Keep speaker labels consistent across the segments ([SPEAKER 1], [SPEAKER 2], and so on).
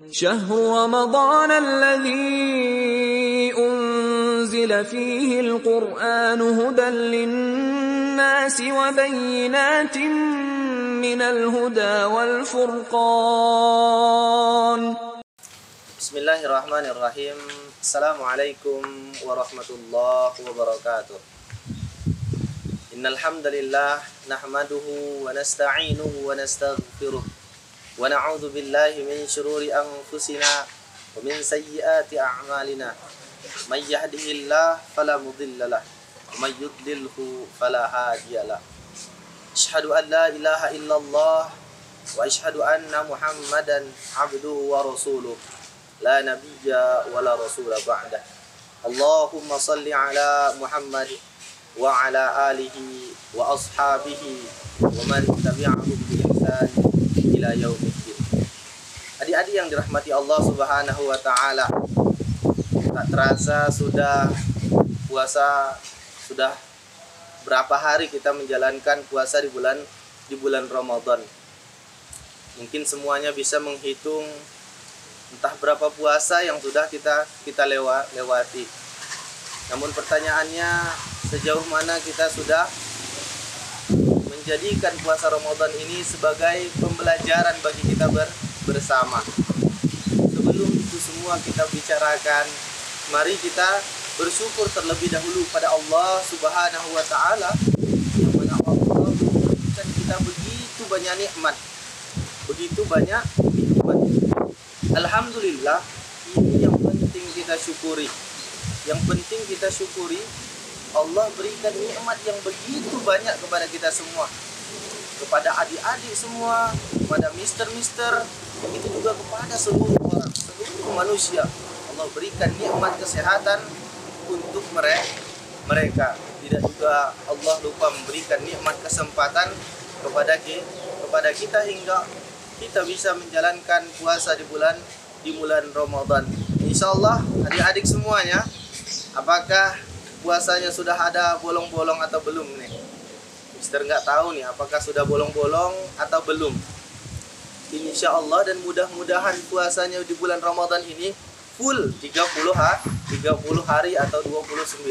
[SPEAKER 1] شهر رمضان الذي أنزل فيه القرآن هدى للناس وبينات من الهدى والفرقان.
[SPEAKER 2] بسم الله الرحمن الرحيم. Assalamualaikum warahmatullahi wabarakatuh. Innal hamdalillah nahmaduhu wa nasta'inuhu wa nastaghfiruh wa na'udzu billahi min shururi anfusina wa min sayyiati a'malina. May yahdihillahu fala mudilla lahu wa may yudlilhu fala hadiya lahu. Asyhadu an la ilaha illallah wa asyhadu anna Muhammadan abduhu wa rasuluh. La nabiyya wa la rasula ba'dah. Allahumma salli ala Muhammad wa ala alihi wa ashabihi wa man tabi'ahum bi ihsan ila yaumiddin. Adik-adik yang dirahmati Allah Subhanahu wa taala, tak terasa sudah puasa, sudah berapa hari kita menjalankan puasa di bulan Ramadan. Mungkin semuanya bisa menghitung entah berapa puasa yang sudah kita lewati. Namun pertanyaannya, sejauh mana kita sudah menjadikan puasa Ramadan ini sebagai pembelajaran bagi kita bersama. Sebelum itu semua kita bicarakan, mari kita bersyukur terlebih dahulu pada Allah Subhanahu wa taala, yang mana Allah memberikan kita begitu banyak nikmat. Alhamdulillah, ini yang penting kita syukuri. Yang penting kita syukuri, Allah berikan nikmat yang begitu banyak kepada kita semua. Kepada adik-adik semua, kepada mister-mister, begitu juga kepada seluruh orang, seluruh manusia. Allah berikan nikmat kesehatan untuk mereka. Tidak juga Allah lupa memberikan nikmat kesempatan kepada kita hingga kita bisa menjalankan puasa di bulan Ramadan. Insyaallah adik-adik semuanya, apakah puasanya sudah ada bolong-bolong atau belum nih? Mister nggak tahu nih apakah sudah bolong-bolong atau belum. Insyaallah, dan mudah-mudahan puasanya di bulan Ramadan ini full 30 hari atau 29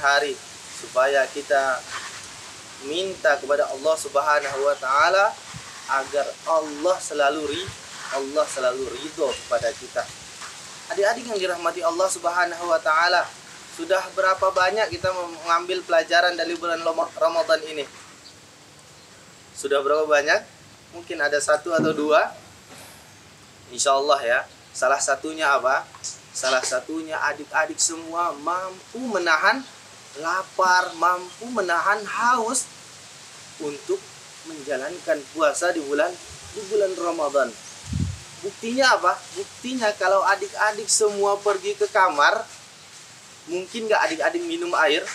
[SPEAKER 2] hari, supaya kita minta kepada Allah Subhanahu wa taala agar Allah selalu ridho kepada kita. Adik-adik yang dirahmati Allah Subhanahu wa taala, sudah berapa banyak kita mengambil pelajaran dari bulan Ramadan ini? Sudah berapa banyak? Mungkin ada satu atau dua. Insyaallah ya. Salah satunya apa? Salah satunya adik-adik semua mampu menahan lapar, mampu menahan haus untuk menjalankan puasa di bulan Ramadan. Buktinya apa? Buktinya kalau adik-adik semua pergi ke kamar, mungkin nggak adik-adik minum air?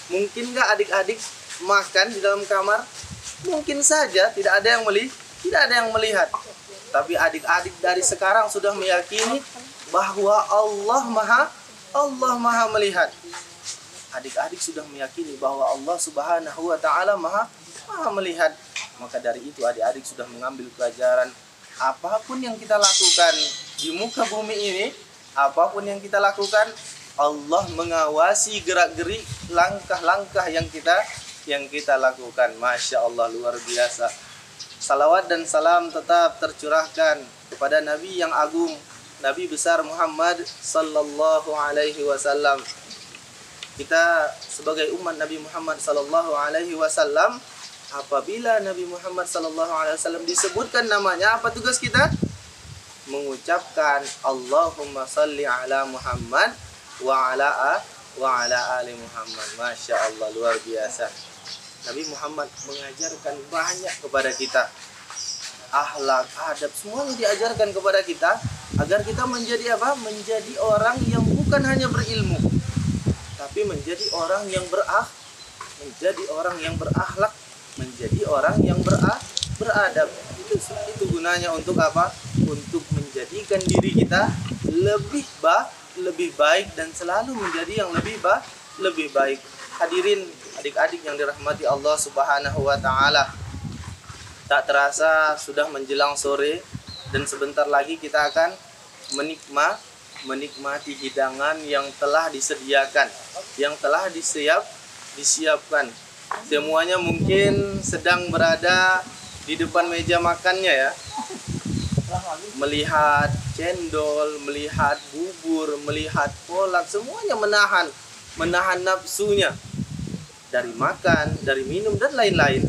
[SPEAKER 2] Mungkin nggak adik-adik makan di dalam kamar? Mungkin saja tidak ada yang melihat. Tapi adik-adik dari sekarang sudah meyakini bahwa Allah Maha melihat. Adik-adik sudah meyakini bahwa Allah Subhanahu wa taala Maha melihat. Maka dari itu adik-adik sudah mengambil pelajaran, apapun yang kita lakukan di muka bumi ini, apapun yang kita lakukan, Allah mengawasi gerak-gerik langkah-langkah yang kita lakukan. Masya Allah, luar biasa. Salawat dan salam tetap tercurahkan kepada Nabi yang agung, Nabi besar Muhammad sallallahu alaihi wasallam. Kita sebagai umat Nabi Muhammad sallallahu alaihi wasallam, apabila Nabi Muhammad sallallahu alaihi wasallam disebutkan namanya, apa tugas kita? Mengucapkan Allahumma salli ala Muhammad wa ala ali Muhammad. Masya Allah, luar biasa. Nabi Muhammad mengajarkan banyak kepada kita. Akhlak, adab, semuanya diajarkan kepada kita agar kita menjadi apa? Menjadi orang yang bukan hanya berilmu, tapi menjadi orang yang menjadi orang yang berakhlak, menjadi orang yang beradab. Itu gunanya untuk apa? Untuk menjadikan diri kita lebih baik dan selalu menjadi yang lebih baik. Hadirin adik-adik yang dirahmati Allah Subhanahu wa taala, tak terasa sudah menjelang sore dan sebentar lagi kita akan menikmati hidangan yang telah disediakan, yang telah disiapkan. Semuanya mungkin sedang berada di depan meja makannya ya, melihat cendol, melihat bubur, melihat kolak, semuanya menahan nafsunya dari makan, dari minum dan lain-lain.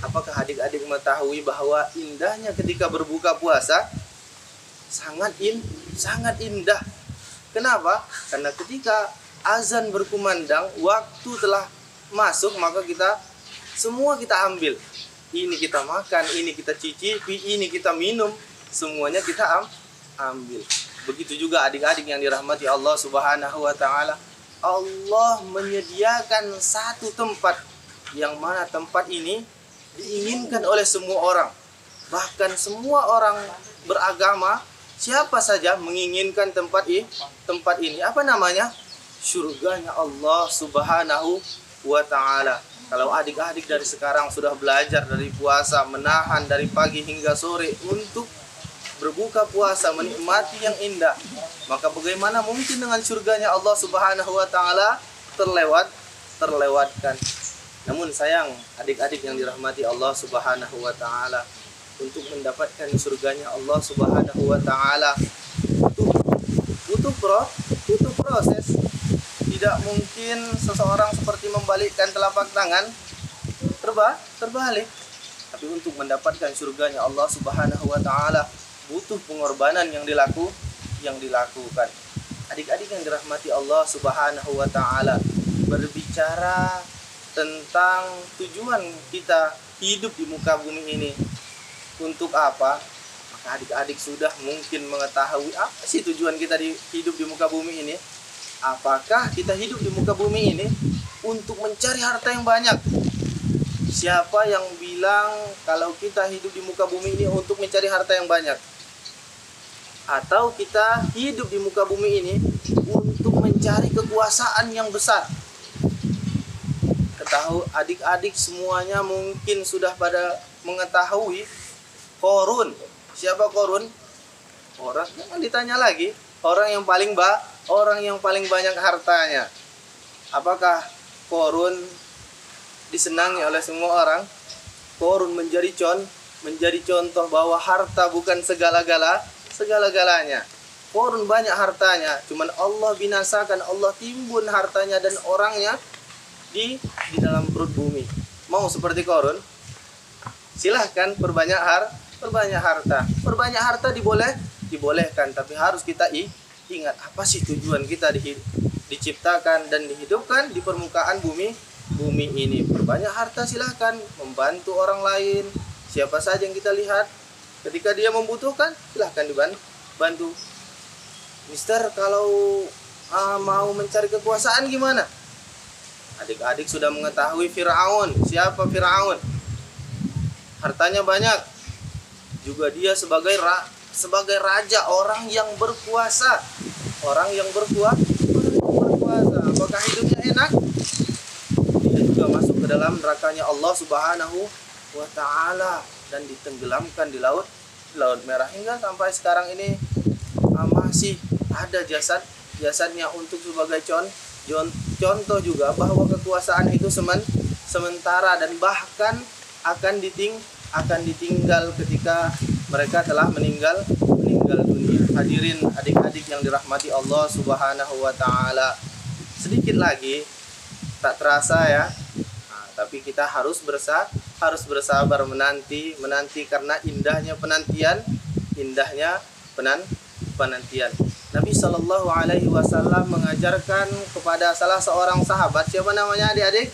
[SPEAKER 2] Apakah adik-adik mengetahui bahwa indahnya ketika berbuka puasa sangat indah? Kenapa? Karena ketika azan berkumandang, waktu telah masuk, maka semua kita ambil. Ini kita makan, ini kita cicipi, ini kita minum, semuanya kita ambil. Begitu juga adik-adik yang dirahmati Allah Subhanahu wa taala. Allah menyediakan satu tempat yang mana tempat ini diinginkan oleh semua orang. Bahkan semua orang beragama, siapa saja menginginkan tempat ini. Apa namanya? Surganya Allah Subhanahu wa taala. Kalau adik-adik dari sekarang sudah belajar dari puasa, menahan dari pagi hingga sore untuk berbuka puasa, menikmati yang indah, maka bagaimana mungkin dengan surganya Allah Subhanahu wa taala terlewatkan. Namun sayang, adik-adik yang dirahmati Allah Subhanahu wa taala, untuk mendapatkan surganya Allah Subhanahu wa taala butuh proses. Tidak mungkin seseorang seperti membalikkan telapak tangan terbalik. Tapi untuk mendapatkan surganya Allah Subhanahu wa taala butuh pengorbanan yang dilakukan. Adik-adik yang dirahmati Allah Subhanahu wa taala, berbicara tentang tujuan kita hidup di muka bumi ini untuk apa? Maka adik-adik sudah mungkin mengetahui apa sih tujuan kita hidup di muka bumi ini. Apakah kita hidup di muka bumi ini untuk mencari harta yang banyak? Siapa yang bilang kalau kita hidup di muka bumi ini untuk mencari harta yang banyak? Atau kita hidup di muka bumi ini untuk mencari kekuasaan yang besar? Ketahui adik-adik semuanya mungkin sudah pada mengetahui Qarun. Siapa Qarun? Orang yang ditanya lagi, orang yang paling banyak hartanya. Apakah Qarun disenangi oleh semua orang? Qarun menjadi contoh bahwa harta bukan segalanya. Qarun banyak hartanya, cuman Allah binasakan, Allah timbun hartanya dan orangnya di dalam perut bumi. Mau seperti Qarun? Silahkan perbanyak harta. Perbanyak harta dibolehkan, tapi harus kita ingat apa sih tujuan kita diciptakan dan dihidupkan di permukaan bumi ini. Perbanyak harta silahkan, membantu orang lain, siapa saja yang kita lihat ketika dia membutuhkan, silahkan dibantu. Mister, kalau mau mencari kekuasaan gimana? Adik-adik sudah mengetahui Fir'aun. Siapa Fir'aun? Hartanya banyak, juga dia sebagai raja, orang yang berkuasa. Apakah hidupnya enak? Dia juga masuk ke dalam nerakanya Allah Subhanahu wa taala dan ditenggelamkan di laut merah, hingga sampai sekarang ini masih ada jasadnya untuk sebagai contoh juga bahwa kekuasaan itu sementara dan bahkan akan ditinggal ketika mereka telah meninggal dunia. Hadirin adik-adik yang dirahmati Allah Subhanahu wa taala, sedikit lagi tak terasa ya. Tapi kita harus bersabar menanti karena indahnya penantian. Nabi Shallallahu Alaihi Wasallam mengajarkan kepada salah seorang sahabat, siapa namanya adik-adik?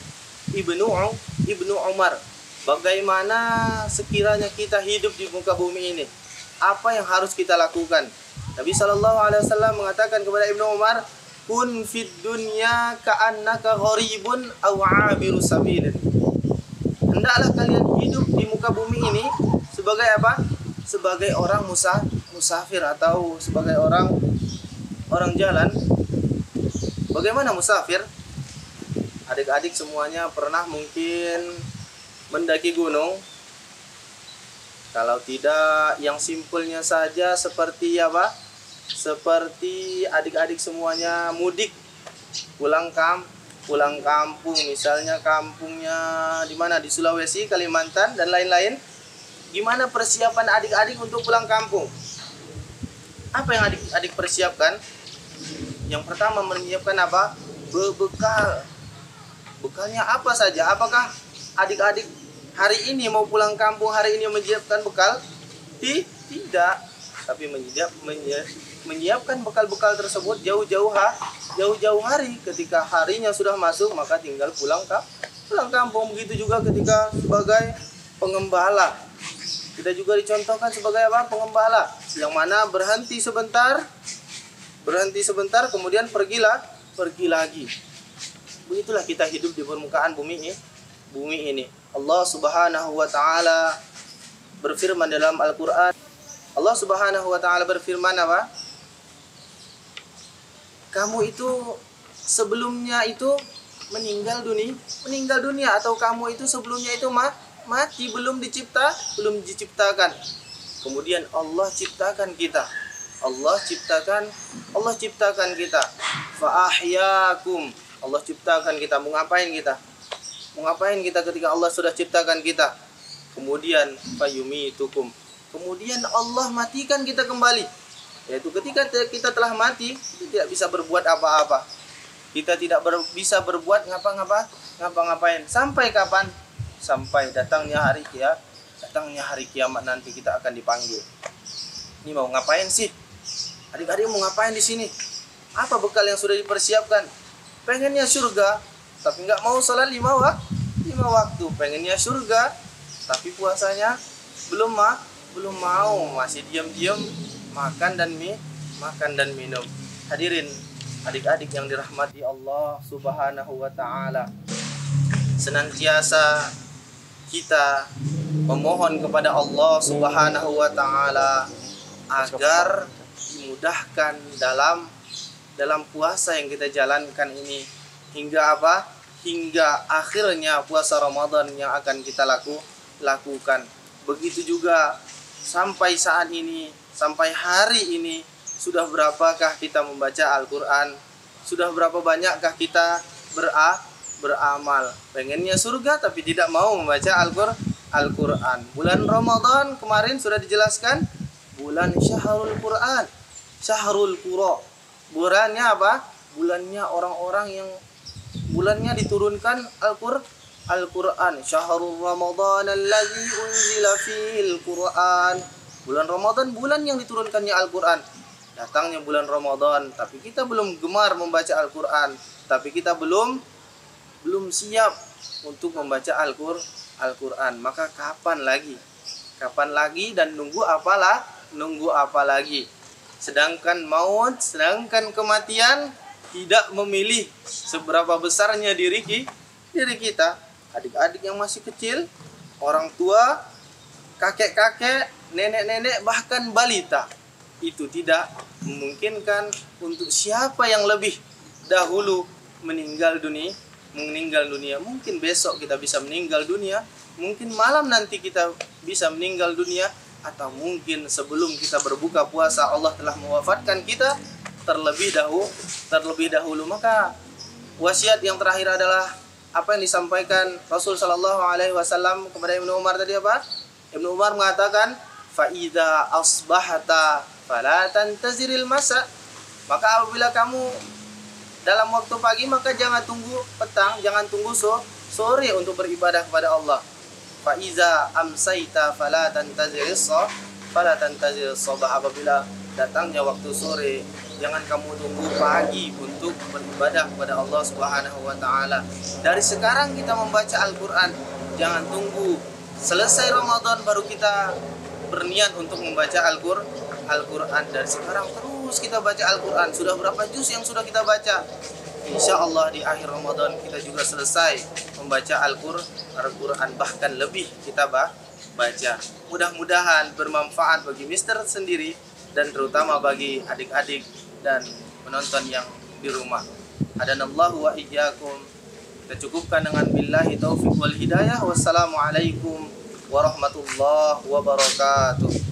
[SPEAKER 2] Ibnu Umar. Bagaimana sekiranya kita hidup di muka bumi ini, apa yang harus kita lakukan? Nabi Shallallahu Alaihi Wasallam mengatakan kepada Ibnu Umar, kun fid dunya ka'annaka gharibun aw 'abiru sabilin. Hendaklah kalian hidup di muka bumi ini sebagai apa? Sebagai orang musafir atau sebagai orang jalan. Bagaimana musafir? Adik-adik semuanya pernah mungkin mendaki gunung. Kalau tidak, yang simpelnya saja seperti apa? Seperti adik-adik semuanya mudik, pulang kampung, misalnya kampungnya di mana? Di Sulawesi, Kalimantan dan lain-lain. Gimana persiapan adik-adik untuk pulang kampung? Apa yang adik-adik persiapkan? Yang pertama menyiapkan apa? Bekal. Bekalnya apa saja? Apakah adik-adik hari ini mau pulang kampung, hari ini menyiapkan bekal? Tidak. Tapi menyiapkan bekal-bekal tersebut jauh-jauh hari. Ketika harinya sudah masuk, maka tinggal pulang kampung. Begitu juga ketika sebagai pengembala. Kita juga dicontohkan sebagai apa? Pengembala. Yang mana berhenti sebentar, kemudian pergi lagi. Begitulah kita hidup di permukaan bumi ini. Allah Subhanahu wa taala berfirman dalam Al-Qur'an. Allah Subhanahu wa taala berfirman apa? Kamu itu sebelumnya itu meninggal dunia, atau kamu itu sebelumnya itu mati, belum diciptakan. Kemudian Allah ciptakan kita. Allah ciptakan kita. Fa ahyakum. Allah ciptakan kita. Mau ngapain kita ketika Allah sudah ciptakan kita? Kemudian fayumitukum. Kemudian Allah matikan kita kembali. Yaitu ketika kita telah mati, kita tidak bisa berbuat apa-apa. Kita tidak bisa berbuat ngapa-ngapain. Sampai kapan? Sampai datangnya hari kiamat nanti kita akan dipanggil. Ini mau ngapain sih? Adik-adik mau ngapain di sini? Apa bekal yang sudah dipersiapkan? Pengennya surga, tapi nggak mau sholat 5 waktu. Pengennya surga, tapi puasanya belum mau, masih diam-diam makan dan minum. Hadirin adik-adik yang dirahmati Allah Subhanahu wa taala, senantiasa kita memohon kepada Allah Subhanahu wa taala agar dimudahkan dalam puasa yang kita jalankan ini, hingga apa? Hingga akhirnya puasa Ramadan yang akan kita lakukan. Begitu juga sampai saat ini, sampai hari ini, sudah berapakah kita membaca Al-Quran? Sudah berapa banyakkah kita beramal? Pengennya surga tapi tidak mau membaca Al-Quran. Bulan Ramadan kemarin sudah dijelaskan, bulan Syahrul Quran, Syahrul Qura. Bulannya apa? Bulannya orang-orang yang bulannya diturunkan Al-Quran. Syahrul Ramadan alladzi unzila fihil Quran. Bulan Ramadan, bulan yang diturunkannya Al-Quran. Datangnya bulan Ramadan, tapi kita belum gemar membaca Al-Quran. Tapi kita belum siap untuk membaca Al-Quran. Maka kapan lagi dan nunggu apa lagi? Sedangkan maut, sedangkan kematian tidak memilih seberapa besarnya diri kita. Adik-adik yang masih kecil, orang tua, kakek-kakek, nenek-nenek, bahkan balita, itu tidak memungkinkan untuk siapa yang lebih dahulu meninggal dunia. Mungkin besok kita bisa meninggal dunia, mungkin malam nanti kita bisa meninggal dunia, atau mungkin sebelum kita berbuka puasa Allah telah mewafatkan kita terlebih dahulu. Maka wasiat yang terakhir adalah apa yang disampaikan Rasul sallallahu alaihi wasallam kepada Ibnu Umar tadi apa? Ibnu Umar mengatakan, fa idza asbahata fala tantaziril masa. Maka apabila kamu dalam waktu pagi, maka jangan tunggu petang, jangan tunggu sore untuk beribadah kepada Allah. Fa iza amsaita fala tantaziris sabah. Apabila datangnya waktu sore, jangan kamu tunggu pagi untuk beribadah kepada Allah Subhanahu wa taala. Dari sekarang kita membaca Al-Qur'an. Jangan tunggu selesai Ramadan baru kita berniat untuk membaca Al-Qur'an. Dari sekarang terus kita baca Al-Qur'an. Sudah berapa juz yang sudah kita baca? Insya Allah di akhir Ramadan kita juga selesai membaca Al-Quran, bahkan lebih kita baca. Mudah-mudahan bermanfaat bagi Mister sendiri dan terutama bagi adik-adik dan penonton yang di rumah. Hadanallahu wa iyyakum. Kita cukupkan dengan billahi taufiq wal hidayah. Wassalamualaikum warahmatullahi wabarakatuh.